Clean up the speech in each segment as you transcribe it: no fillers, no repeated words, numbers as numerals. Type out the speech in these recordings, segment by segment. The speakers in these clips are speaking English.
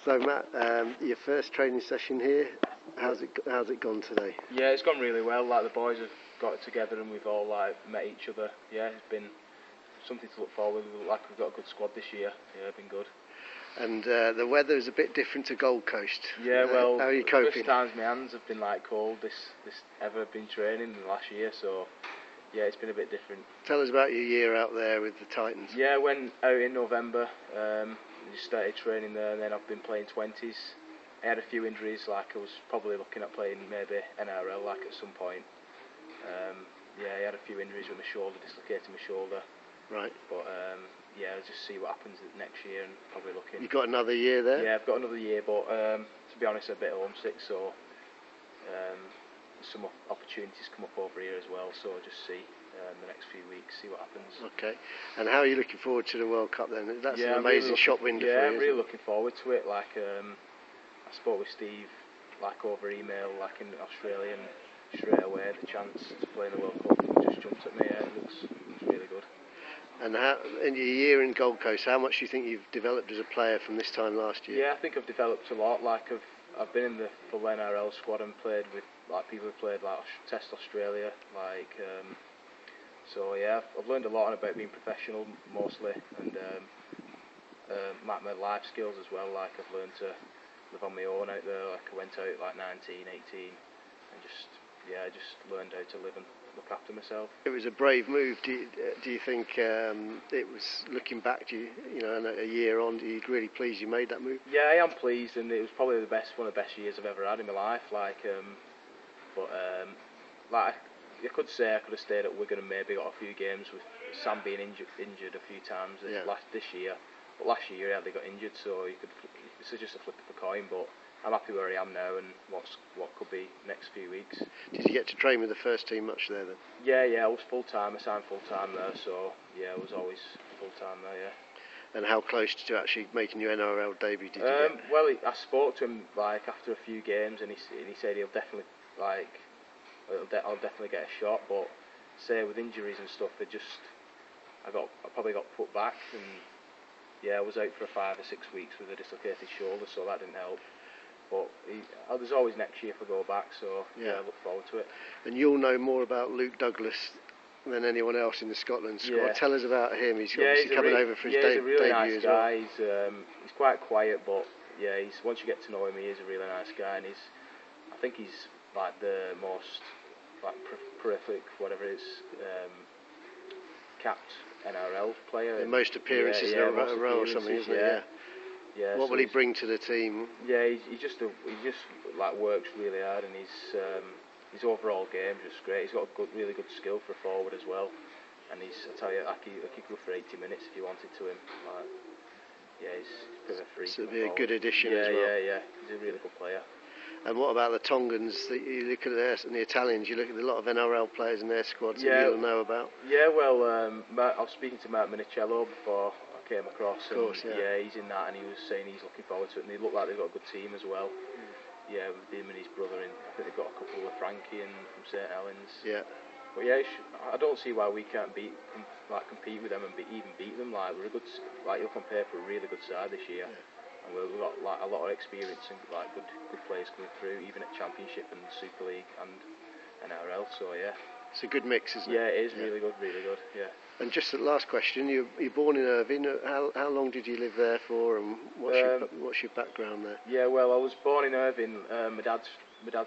So Matt, your first training session here, how's it gone today? Yeah, it's gone really well. Like, the boys have got it together and we've all met each other. Yeah, it's been something to look forward to. We look like we've got a good squad this year. Yeah, it's been good. And the weather is a bit different to Gold Coast. Yeah, well, how are you coping? First times my hands have been cold this ever been training in the last year, so yeah, it's been a bit different. Tell us about your year out there with the Titans. Yeah, I went out in November. Just started training there, and then I've been playing 20s. I had a few injuries, I was probably looking at playing maybe NRL at some point. Yeah, I had a few injuries with my shoulder, dislocated my shoulder. Right. But yeah, I'll just see what happens next year and probably looking. You've got another year there? Yeah, I've got another year, but to be honest, I'm a bit homesick, so some opportunities come up over here as well, so I'll just see the next few weeks, see what happens. Okay. And how are you looking forward to the World Cup then? That's an amazing shop window for you. Yeah, I'm really looking forward to it. I spoke with Steve over email in Australia, and straight away the chance to play in the World Cup just jumped at me. Yeah, it looks really good. And in your year in Gold Coast, how much do you think you've developed as a player from this time last year? Yeah, I think I've developed a lot. I've been in the full NRL squad and played with people who played Test Australia. So yeah, I've learned a lot about being professional mostly, and my life skills as well. I've learned to live on my own out there. I went out 19, 18, and just learned how to live and look after myself. It was a brave move. Do you think it was, looking back to a year on, are you really pleased you made that move? Yeah, I am pleased, and it was probably one of the best years I've ever had in my life. I could say I could have stayed at Wigan and maybe got a few games with Sam being injured a few times this year. But last year he hardly got injured, so it's just a flip of a coin. But I'm happy where I am now and what could be next few weeks. Did you get to train with the first team much there then? Yeah, I was full time. I signed full time there, so yeah, I was always full time there. Yeah. And how close to actually making your NRL debut did you get? Well, I spoke to him after a few games, and he said he'll definitely I'll definitely get a shot. But say with injuries and stuff, I probably got put back, and yeah, I was out for 5 or 6 weeks with a dislocated shoulder, so that didn't help. But there's always next year if I go back, so yeah, I look forward to it. And you'll know more about Luke Douglas than anyone else in the Scotland squad. Yeah. Tell us about him. He's obviously coming over for his debut. He's a really nice as guy. Well. He's quite quiet, but yeah, once you get to know him, he is a really nice guy, and I think he's the most prolific, whatever it is, capped NRL player. The most appearances in a row or something, isn't it? Yeah. What will he bring to the team? Yeah, he just works really hard, and his overall game is just great. He's got a really good skill for a forward as well, and I tell you, I could go for 80 minutes if you wanted to him. Yeah, he's a bit of a freak. So it'll be a good addition as well. Yeah. He's a really good player. And what about the Tongans? You look at and the Italians. You look at a lot of NRL players in their squads that you'll know about. Yeah, well, I was speaking to Mark Minicello before I came across. Of course, yeah, he's in that, and he was saying he's looking forward to it. And they look like they've got a good team as well. Yeah, with him and his brother, and I think they've got a couple with Frankie and from St Helens. Yeah. But yeah, I don't see why we can't compete with them and even beat them. We're a good, you'll compare for a really good side this year. Yeah. And we've got a lot of experience and good players coming through, even at Championship and Super League and NRL. So yeah, it's a good mix, isn't it? Yeah, it is really good. Yeah. And just the last question: you're born in Irvine. How long did you live there for, and what's your background there? Yeah, well, I was born in Irvine. My dad's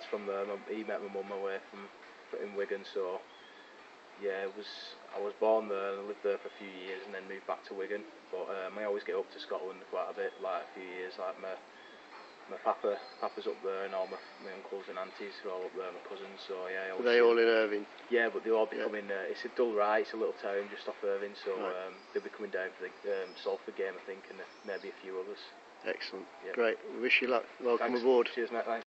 from there. He met my mum away in Wigan, so. Yeah, I was born there and I lived there for a few years and then moved back to Wigan. But I always get up to Scotland quite a bit, a few years. My papa's up there, and all my uncles and aunties are all up there, my cousins. So yeah. Are they all in Irvine? Yeah, but they'll all be coming. It's a dull ride. It's a little town just off Irvine, so they'll be coming down for the Salford game, I think, and maybe a few others. Excellent. Yeah. Great. We wish you luck. Welcome Thanks. aboard. Cheers, mate. Thanks.